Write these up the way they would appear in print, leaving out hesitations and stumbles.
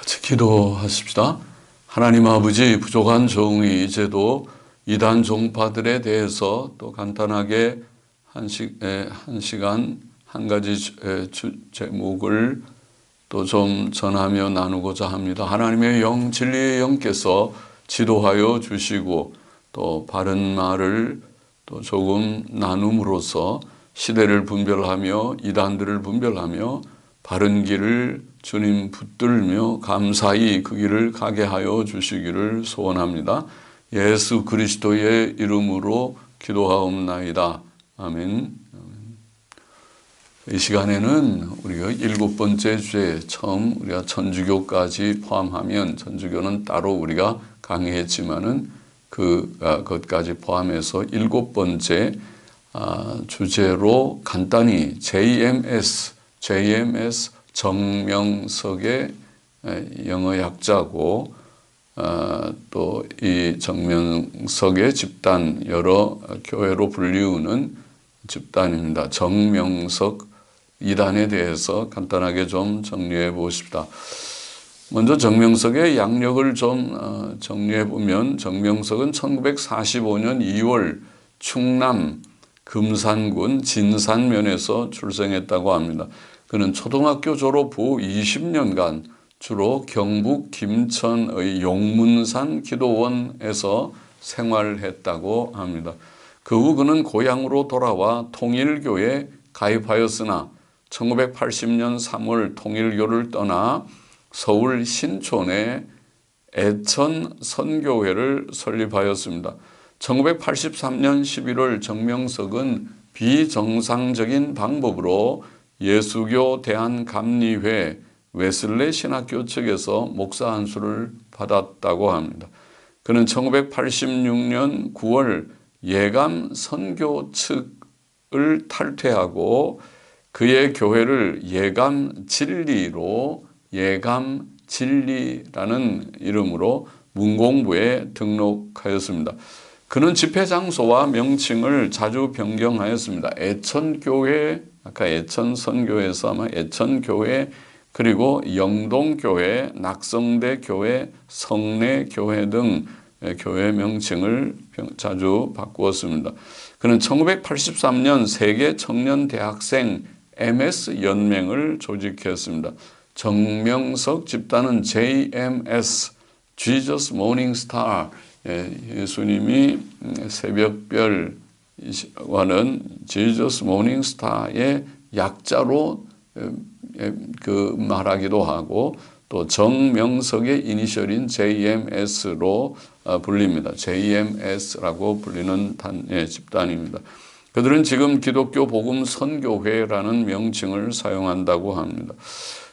같이 기도하십시다. 하나님 아버지, 부족한 종이 이제도 이단 종파들에 대해서 또 간단하게 한 시간 한 가지 제목을 또 좀 전하며 나누고자 합니다. 하나님의 영, 진리의 영께서 지도하여 주시고 또 바른 말을 또 조금 나눔으로써 시대를 분별하며 이단들을 분별하며 바른 길을 주님 붙들며 감사히 그 길을 가게 하여 주시기를 소원합니다. 예수 그리스도의 이름으로 기도하옵나이다. 아멘. 이 시간에는 우리가 7번째 주에 처음 우리가 천주교까지 포함하면, 천주교는 따로 우리가 강의했지만은 그것까지 포함해서 7번째 주제로 간단히 JMS 정명석의 영어 약자고, 또 이 정명석의 집단, 여러 교회로 불리우는 집단입니다. 정명석 이단에 대해서 간단하게 좀 정리해 보십시다. 먼저 정명석의 양력을 좀 정리해 보면, 정명석은 1945년 2월 충남 금산군 진산면에서 출생했다고 합니다. 그는 초등학교 졸업 후 20년간 주로 경북 김천의 용문산 기도원에서 생활했다고 합니다. 그 후 그는 고향으로 돌아와 통일교에 가입하였으나 1980년 3월 통일교를 떠나 서울 신촌에 애천 선교회를 설립하였습니다. 1983년 11월 정명석은 비정상적인 방법으로 예수교 대한감리회 웨슬레 신학교 측에서 목사 안수를 받았다고 합니다. 그는 1986년 9월 예감 선교 측을 탈퇴하고 그의 교회를 예감 진리라는 이름으로 문공부에 등록하였습니다. 그는 집회 장소와 명칭을 자주 변경하였습니다. 애천교회, 아까 애천선교에서 아마 애천교회, 그리고 영동교회, 낙성대교회, 성내교회 등 교회 명칭을 자주 바꾸었습니다. 그는 1983년 세계 청년 대학생 MS 연맹을 조직했습니다. 정명석 집단은 JMS, Jesus Morning Star, 예수님이 새벽별과는 Jesus Morning Star의 약자로 말하기도 하고, 또 정명석의 이니셜인 JMS로 불립니다. JMS라고 불리는 집단입니다. 그들은 지금 기독교 복음 선교회라는 명칭을 사용한다고 합니다.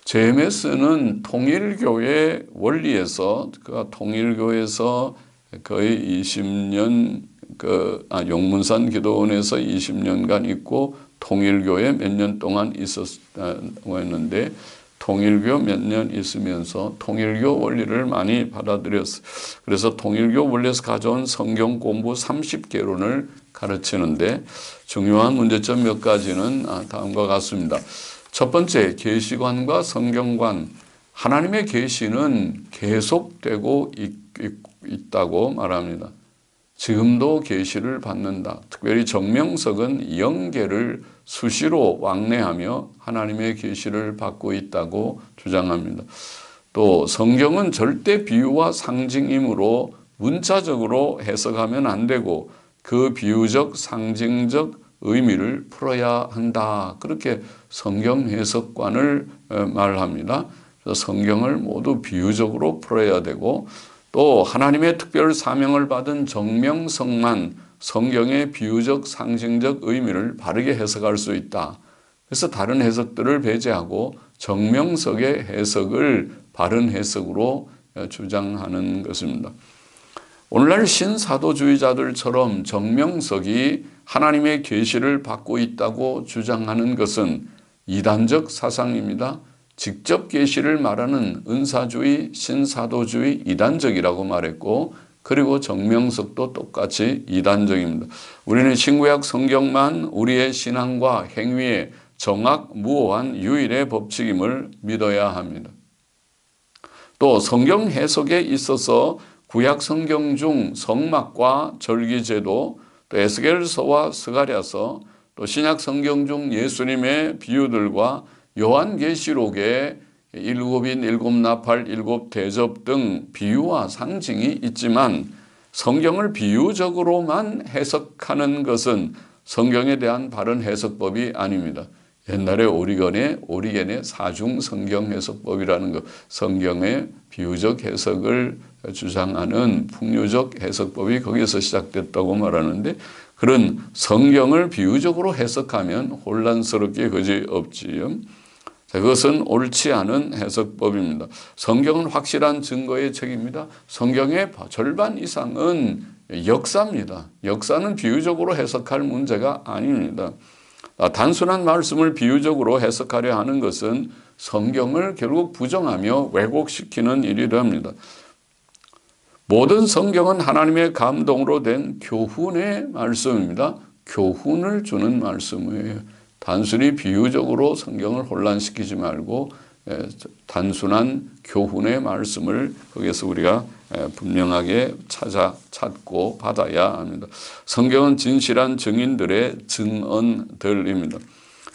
JMS는 통일교회 원리에서, 통일교에서 거의 20년, 용문산 기도원에서 20년간 있고 통일교에 몇 년 동안 있었다고 했는데, 통일교 몇 년 있으면서 통일교 원리를 많이 받아들였어요. 그래서 통일교 원리에서 가져온 성경 공부 30개론을 가르치는데, 중요한 문제점 몇 가지는 다음과 같습니다. 첫 번째, 계시관과 성경관. 하나님의 계시는 계속되고 있다고 말합니다. 지금도 계시를 받는다. 특별히 정명석은 영계를 수시로 왕래하며 하나님의 계시를 받고 있다고 주장합니다. 또 성경은 절대 비유와 상징이므로 문자적으로 해석하면 안 되고 그 비유적 상징적 의미를 풀어야 한다. 그렇게 성경 해석관을 말합니다. 그래서 성경을 모두 비유적으로 풀어야 되고, 또 하나님의 특별 사명을 받은 정명석만 성경의 비유적 상징적 의미를 바르게 해석할 수 있다. 그래서 다른 해석들을 배제하고 정명석의 해석을 바른 해석으로 주장하는 것입니다. 오늘날 신사도주의자들처럼 정명석이 하나님의 계시를 받고 있다고 주장하는 것은 이단적 사상입니다. 직접 계시를 말하는 은사주의, 신사도주의 이단적이라고 말했고, 그리고 정명석도 똑같이 이단적입니다. 우리는 신구약 성경만 우리의 신앙과 행위의 정확무오한 유일의 법칙임을 믿어야 합니다. 또 성경 해석에 있어서 구약 성경 중 성막과 절기제도, 또 에스겔서와 스가랴서, 또 신약 성경 중 예수님의 비유들과 요한계시록의 일곱인, 일곱나팔, 일곱대접 등 비유와 상징이 있지만 성경을 비유적으로만 해석하는 것은 성경에 대한 바른 해석법이 아닙니다. 옛날에 오리겐의 사중 성경 해석법이라는 것, 성경의 비유적 해석을 주장하는 풍류적 해석법이 거기서 시작됐다고 말하는데, 그런 성경을 비유적으로 해석하면 혼란스럽게 그지없지요. 그것은 옳지 않은 해석법입니다. 성경은 확실한 증거의 책입니다. 성경의 절반 이상은 역사입니다. 역사는 비유적으로 해석할 문제가 아닙니다. 단순한 말씀을 비유적으로 해석하려 하는 것은 성경을 결국 부정하며 왜곡시키는 일이랍니다. 모든 성경은 하나님의 감동으로 된 교훈의 말씀입니다. 교훈을 주는 말씀이에요. 단순히 비유적으로 성경을 혼란시키지 말고 단순한 교훈의 말씀을 거기에서 우리가 분명하게 찾고 받아야 합니다. 성경은 진실한 증인들의 증언들입니다.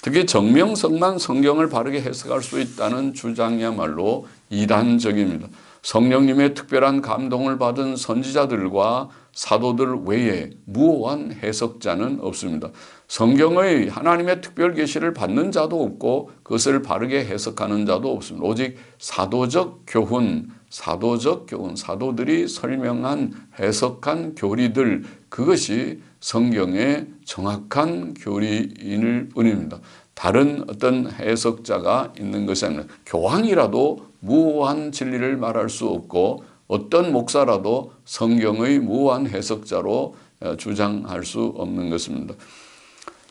특히 정명석만 성경을 바르게 해석할 수 있다는 주장이야말로 이단적입니다. 성령님의 특별한 감동을 받은 선지자들과 사도들 외에 무오한 해석자는 없습니다. 성경의 하나님의 특별 계시를 받는 자도 없고 그것을 바르게 해석하는 자도 없습니다. 오직 사도적 교훈, 사도들이 설명한 해석한 교리들, 그것이 성경의 정확한 교리일 뿐입니다. 다른 어떤 해석자가 있는 것이 아니라 교황이라도 무오한 진리를 말할 수 없고 어떤 목사라도 성경의 무오한 해석자로 주장할 수 없는 것입니다.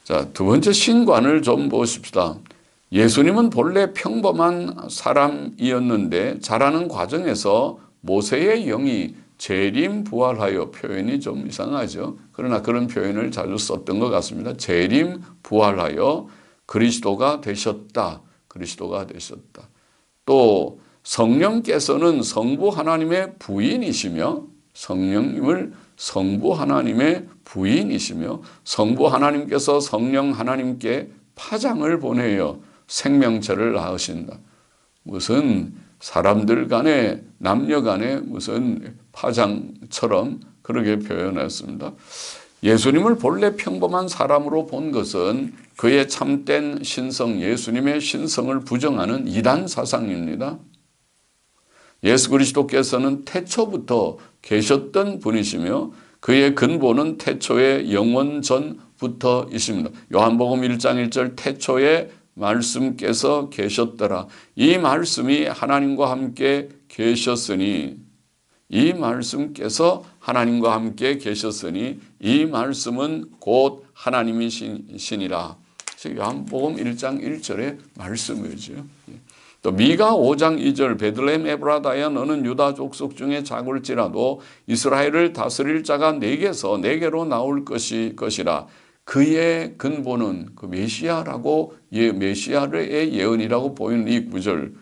자, 두 번째 신관을 좀 보십시다. 예수님은 본래 평범한 사람이었는데 자라는 과정에서 모세의 영이 재림 부활하여, 표현이 좀 이상하죠. 그러나 그런 표현을 자주 썼던 것 같습니다. 재림 부활하여 그리스도가 되셨다. 또 성령께서는 성부 하나님의 부인이시며, 성령님을 성부 하나님의 부인이시며 성부 하나님께서 성령 하나님께 파장을 보내어 생명체를 낳으신다. 무슨 사람들 간에, 남녀 간에 무슨 파장처럼 그렇게 표현했습니다. 예수님을 본래 평범한 사람으로 본 것은 그의 참된 신성, 예수님의 신성을 부정하는 이단 사상입니다. 예수 그리스도께서는 태초부터 계셨던 분이시며 그의 근본은 태초의 영원 전부터 있습니다. 요한복음 1장 1절 태초에 말씀께서 계셨더라. 이 말씀이 하나님과 함께 계셨으니, 이 말씀께서 하나님과 함께 계셨으니 이 말씀은 곧 하나님이시니라. 요한복음 1장 1절의 말씀이죠. 또 미가 5장 2절 베들레헴 에브라다야 너는 유다 족속 중에 작을지라도 이스라엘을 다스릴 자가 내게로 나올 것이라. 그의 근본은 그 메시아라고, 메시아의 예언이라고 보이는 이 구절,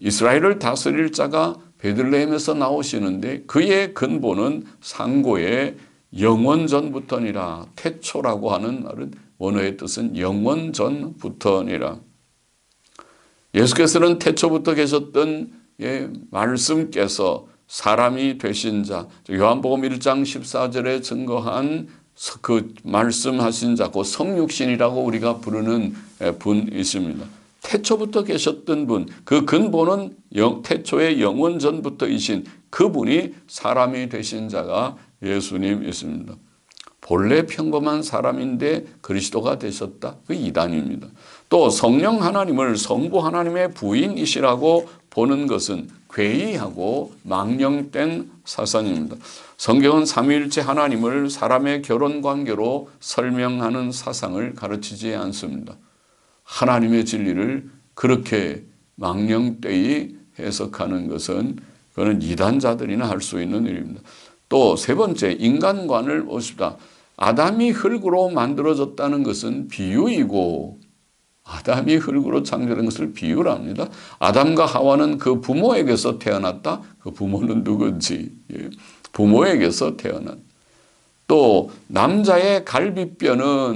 이스라엘을 다스릴 자가 베들레헴에서 나오시는데 그의 근본은 상고의 영원전부터니라. 태초라고 하는 말은 원어의 뜻은 영원전부터니라. 예수께서는 태초부터 계셨던 말씀께서 사람이 되신 자, 요한복음 1장 14절에 증거한 그 말씀하신 자, 그 성육신이라고 우리가 부르는 분이십니다. 태초부터 계셨던 분, 그 근본은 태초의 영원전부터이신 그분이 사람이 되신 자가 예수님이십니다. 본래 평범한 사람인데 그리스도가 되셨다. 그 이단입니다. 또 성령 하나님을 성부 하나님의 부인이시라고 보는 것은 괴이하고 망령된 사상입니다. 성경은 삼위일체 하나님을 사람의 결혼 관계로 설명하는 사상을 가르치지 않습니다. 하나님의 진리를 그렇게 망령되이 해석하는 것은 그건 이단자들이나 할 수 있는 일입니다. 또 세 번째, 인간관을 보십시다. 아담이 흙으로 만들어졌다는 것은 비유이고 아담이 흙으로 창조된 것을 비유를 합니다. 아담과 하와는 그 부모에게서 태어났다. 그 부모는 누군지. 부모에게서 태어난. 또 남자의 갈비뼈로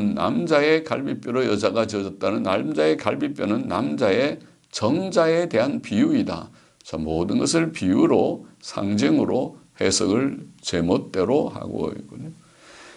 여자가 지어졌다는 남자의 갈비뼈는 남자의 정자에 대한 비유이다. 자, 모든 것을 비유로 상징으로 해석을 제멋대로 하고 있군요.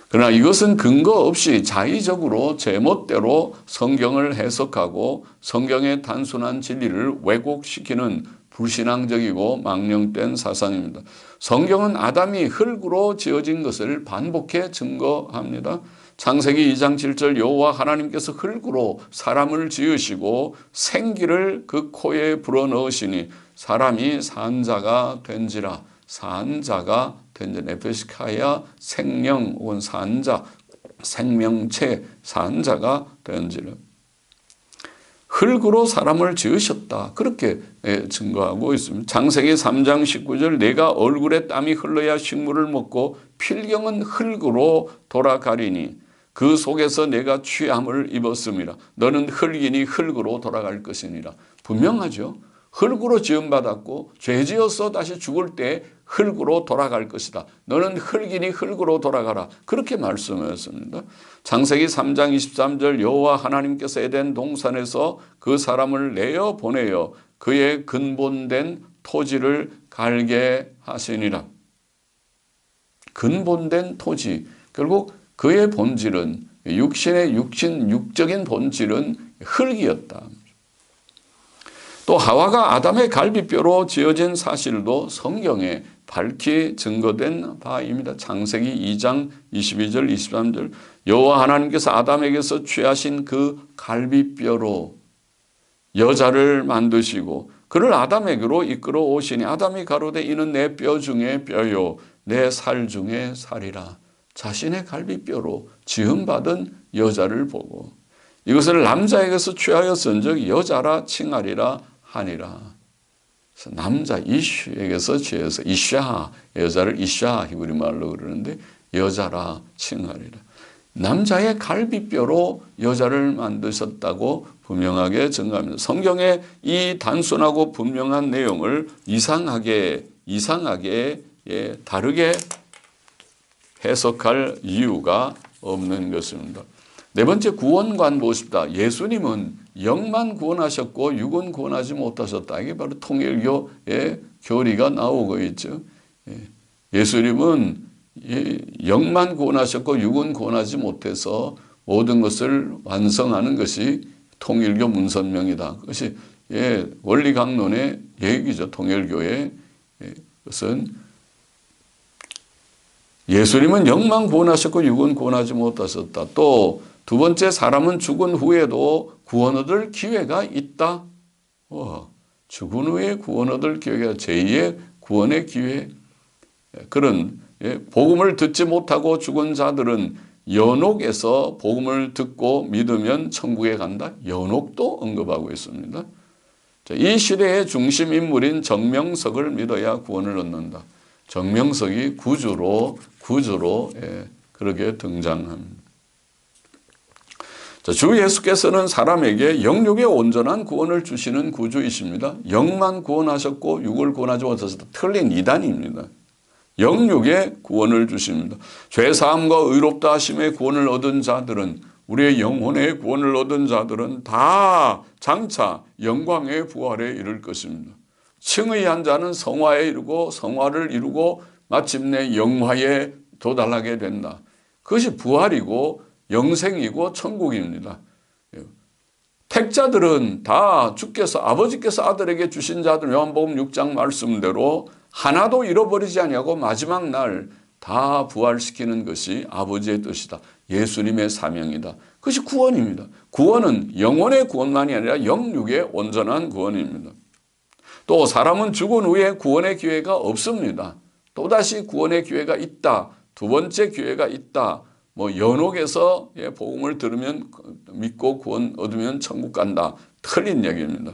그러나 이것은 근거 없이 자의적으로 제멋대로 성경을 해석하고 성경의 단순한 진리를 왜곡시키는 불신앙적이고 망령된 사상입니다. 성경은 아담이 흙으로 지어진 것을 반복해 증거합니다. 창세기 2장 7절 여호와 하나님께서 흙으로 사람을 지으시고 생기를 그 코에 불어넣으시니 사람이 산자가 된지라. 산자가 된지라. 에페시카야 생명 혹은 산자, 생명체, 산자가 된지라. 흙으로 사람을 지으셨다. 그렇게 증거하고 있습니다. 창세기 3장 19절 내가 얼굴에 땀이 흘러야 식물을 먹고 필경은 흙으로 돌아가리니 그 속에서 내가 취함을 입었음이라. 너는 흙이니 흙으로 돌아갈 것이니라. 분명하죠. 흙으로 지음받았고 죄지어서 다시 죽을 때 흙으로 돌아갈 것이다. 너는 흙이니 흙으로 돌아가라. 그렇게 말씀하셨습니다. 창세기 3장 23절 여호와 하나님께서 에덴 동산에서 그 사람을 내어 보내어 그의 근본된 토지를 갈게 하시니라. 근본된 토지. 결국 그의 본질은 육적인 본질은 흙이었다. 또 하와가 아담의 갈비뼈로 지어진 사실도 성경에 밝히 증거된 바입니다. 창세기 2장 22절 23절 여호와 하나님께서 아담에게서 취하신 그 갈비뼈로 여자를 만드시고 그를 아담에게로 이끌어 오시니 아담이 가로되 이는 내 뼈 중에 뼈요 내 살 중에 살이라. 자신의 갈비뼈로 지음받은 여자를 보고 이것을 남자에게서 취하였은즉 여자라 칭하리라 하니라. 그래서 남자 이슈에게서 취해서 이샤, 여자를 이샤 히브리 말로 그러는데 여자라 칭하리라. 남자의 갈비뼈로 여자를 만드셨다고 분명하게 증거합니다. 성경의 이 단순하고 분명한 내용을 이상하게 다르게 해석할 이유가 없는 것입니다. 네 번째 구원관 보십시다. 예수님은 영만 구원하셨고 육은 구원하지 못하셨다. 이게 바로 통일교의 교리가 나오고 있죠. 예수님은 영만 구원하셨고 육은 구원하지 못해서 모든 것을 완성하는 것이 통일교 문선명이다. 그것이 원리 강론의 얘기죠. 통일교의 것은 예수님은 영만 구원하셨고 육은 구원하지 못하셨다. 또 두 번째 사람은 죽은 후에도 구원 얻을 기회가 있다. 죽은 후에 구원 얻을 기회가 제2의 구원의 기회. 그런 복음을 듣지 못하고 죽은 자들은 연옥에서 복음을 듣고 믿으면 천국에 간다. 연옥도 언급하고 있습니다. 이 시대의 중심 인물인 정명석을 믿어야 구원을 얻는다. 정명석이 구주로 그렇게 등장합니다. 주 예수께서는 사람에게 영육의 온전한 구원을 주시는 구주이십니다. 영만 구원하셨고 육을 구원하지 못하셨다. 틀린 이단입니다. 영육의 구원을 주십니다. 죄사함과 의롭다 하심의 구원을 얻은 자들은 우리의 영혼의 구원을 얻은 자들은 다 장차 영광의 부활에 이를 것입니다. 칭의한 자는 성화에 이르고 성화를 이루고 마침내 영화에 도달하게 된다. 그것이 부활이고 영생이고 천국입니다. 택자들은 다 주께서 아버지께서 아들에게 주신 자들 요한복음 6장 말씀대로 하나도 잃어버리지 아니하고 마지막 날 다 부활시키는 것이 아버지의 뜻이다. 예수님의 사명이다. 그것이 구원입니다. 구원은 영혼의 구원만이 아니라 영육의 온전한 구원입니다. 또 사람은 죽은 후에 구원의 기회가 없습니다. 또다시 구원의 기회가 있다. 두 번째 기회가 있다. 연옥에서 복음을 들으면 믿고 구원 얻으면 천국 간다. 틀린 얘기입니다.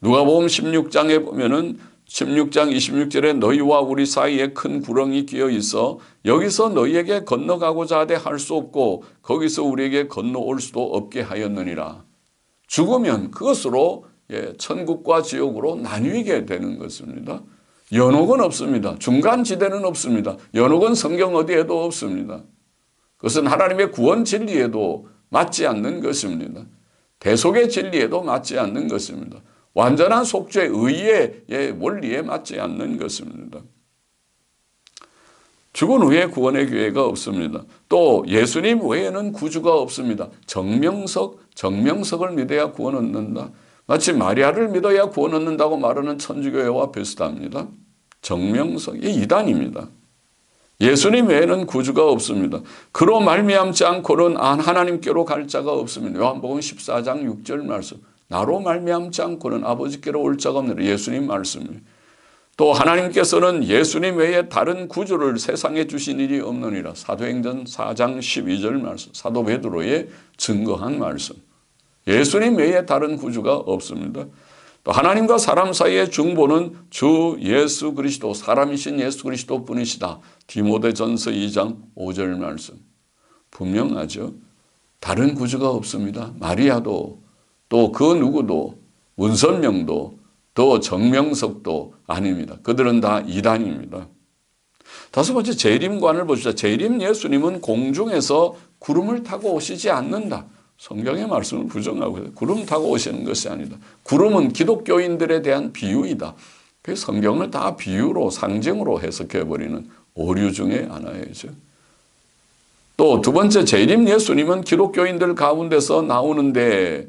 누가복음 16장에 보면은 16장 26절에 너희와 우리 사이에 큰 구렁이 끼어 있어 여기서 너희에게 건너가고자 하되 할 수 없고 거기서 우리에게 건너올 수도 없게 하였느니라. 죽으면 그것으로 천국과 지옥으로 나뉘게 되는 것입니다. 연옥은 없습니다. 중간지대는 없습니다. 연옥은 성경 어디에도 없습니다. 그것은 하나님의 구원 진리에도 맞지 않는 것입니다. 대속의 진리에도 맞지 않는 것입니다. 완전한 속죄 의의 원리에 맞지 않는 것입니다. 죽은 후에 구원의 기회가 없습니다. 또 예수님 외에는 구주가 없습니다. 정명석을 믿어야 구원 얻는다. 마치 마리아를 믿어야 구원 얻는다고 말하는 천주교회와 비슷합니다. 정명석이 이단입니다. 예수님 외에는 구주가 없습니다. 그로 말미암지 않고는 하나님께로 갈 자가 없습니다. 요한복음 14장 6절 말씀. 나로 말미암지 않고는 아버지께로 올 자가 없느니라. 예수님 말씀입니다. 또 하나님께서는 예수님 외에 다른 구주를 세상에 주신 일이 없느니라. 사도행전 4장 12절 말씀. 사도 베드로의 증거한 말씀. 예수님 외에 다른 구주가 없습니다. 또 하나님과 사람 사이의 중보는 주 예수 그리스도, 사람이신 예수 그리스도 뿐이시다. 디모데전서 2장 5절 말씀. 분명하죠. 다른 구주가 없습니다. 마리아도 또 그 누구도 문선명도 또 정명석도 아닙니다. 그들은 다 이단입니다. 다섯 번째 재림관을 보시죠. 재림 예수님은 공중에서 구름을 타고 오시지 않는다. 성경의 말씀을 부정하고 있어요. 구름 타고 오시는 것이 아니다. 구름은 기독교인들에 대한 비유이다. 그 성경을 다 비유로 상징으로 해석해버리는 오류 중에 하나이죠. 또 두 번째 재림 예수님은 기독교인들 가운데서 나오는데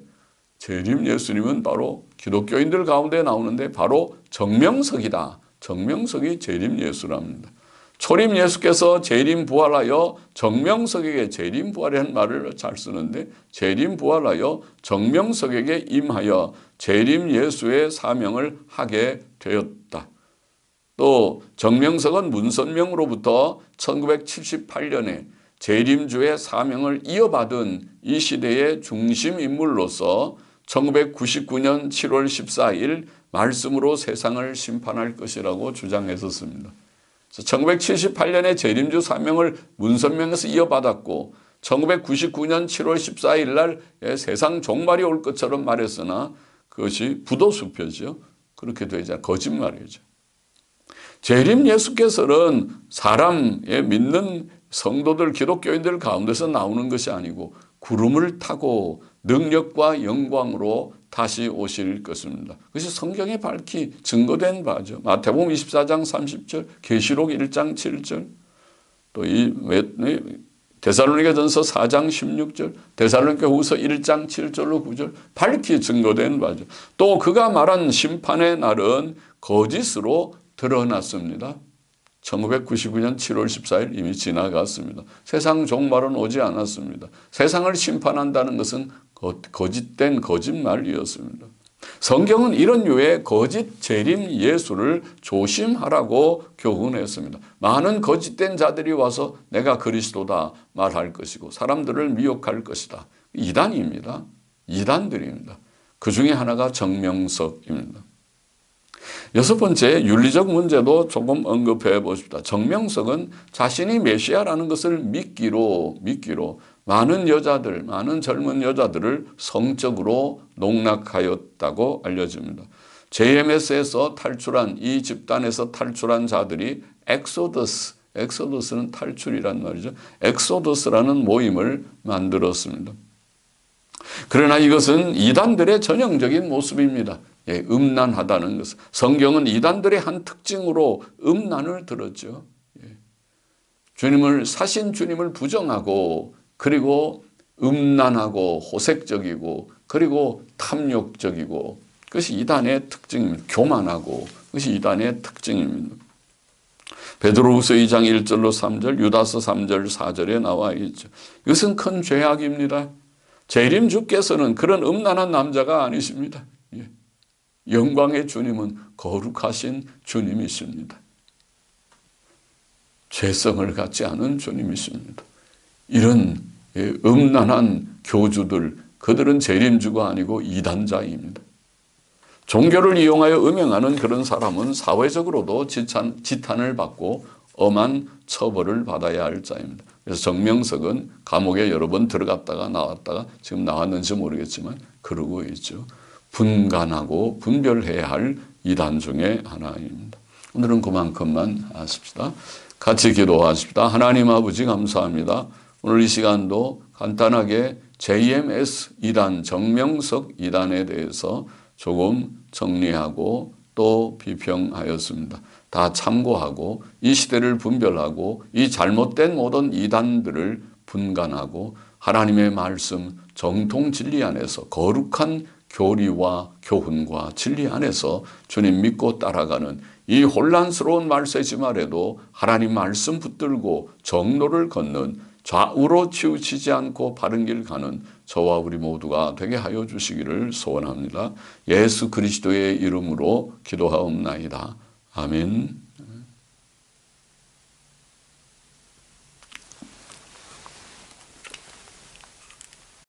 재림 예수님은 바로 기독교인들 가운데 나오는데 바로 정명석이다. 정명석이 재림 예수랍니다. 초림 예수께서 재림 부활하여 정명석에게 재림 부활이라는 말을 잘 쓰는데 재림 부활하여 정명석에게 임하여 재림 예수의 사명을 하게 되었다. 또 정명석은 문선명으로부터 1978년에 재림주의 사명을 이어받은 이 시대의 중심 인물로서 1999년 7월 14일 말씀으로 세상을 심판할 것이라고 주장했었습니다. 1978년에 재림주 사명을 문선명에서 이어받았고 1999년 7월 14일 날 세상 종말이 올 것처럼 말했으나 그것이 부도수표죠. 그렇게 되지 않아 거짓말이죠. 재림 예수께서는 사람의 믿는 성도들 기독교인들 가운데서 나오는 것이 아니고 구름을 타고 능력과 영광으로 다시 오실 것입니다. 그것이 성경에 밝히 증거된 바죠. 마태복음 24장 30절, 계시록 1장 7절, 또 이 데살로니가전서 4장 16절, 데살로니가후서 1장 7절로 9절 밝히 증거된 바죠. 또 그가 말한 심판의 날은 거짓으로 드러났습니다. 1999년 7월 14일 이미 지나갔습니다. 세상 종말은 오지 않았습니다. 세상을 심판한다는 것은 거짓된 거짓말이었습니다. 성경은 이런 류의 거짓 재림 예수를 조심하라고 교훈했습니다. 많은 거짓된 자들이 와서 내가 그리스도다 말할 것이고 사람들을 미혹할 것이다. 이단입니다. 이단들입니다. 그 중에 하나가 정명석입니다. 여섯 번째 윤리적 문제도 조금 언급해 보십시다. 정명석은 자신이 메시아라는 것을 믿기로 많은 여자들, 많은 젊은 여자들을 성적으로 농락하였다고 알려집니다. JMS에서 탈출한 이 집단에서 탈출한 자들이 엑소더스는 탈출이란 말이죠. 엑소더스라는 모임을 만들었습니다. 그러나 이것은 이단들의 전형적인 모습입니다. 음란하다는 것. 성경은 이단들의 한 특징으로 음란을 들었죠. 사신 주님을 부정하고 그리고 음란하고 호색적이고 그리고 탐욕적이고 그것이 이단의 특징입니다. 교만하고 그것이 이단의 특징입니다. 베드로후서 2장 1절로 3절, 유다서 3절 4절에 나와 있죠. 이것은 큰 죄악입니다. 재림 주께서는 그런 음란한 남자가 아니십니다. 영광의 주님은 거룩하신 주님이십니다. 죄성을 갖지 않은 주님이십니다. 이런 음란한 교주들, 그들은 재림주가 아니고 이단자입니다. 종교를 이용하여 음행하는 그런 사람은 사회적으로도 지탄을 받고 엄한 처벌을 받아야 할 자입니다. 그래서 정명석은 감옥에 여러 번 들어갔다가 나왔다가 지금 나왔는지 모르겠지만 그러고 있죠. 분간하고 분별해야 할 이단 중에 하나입니다. 오늘은 그만큼만 하십시다. 같이 기도하십시다. 하나님 아버지 감사합니다. 오늘 이 시간도 간단하게 JMS 이단, 정명석 이단에 대해서 조금 정리하고 또 비평하였습니다. 다 참고하고 이 시대를 분별하고 이 잘못된 모든 이단들을 분간하고 하나님의 말씀 정통 진리 안에서 거룩한 교리와 교훈과 진리 안에서 주님 믿고 따라가는 이 혼란스러운 말세지 말에도 하나님 말씀 붙들고 정로를 걷는 좌우로 치우치지 않고 바른 길 가는 저와 우리 모두가 되게 하여 주시기를 소원합니다. 예수 그리스도의 이름으로 기도하옵나이다. 아멘.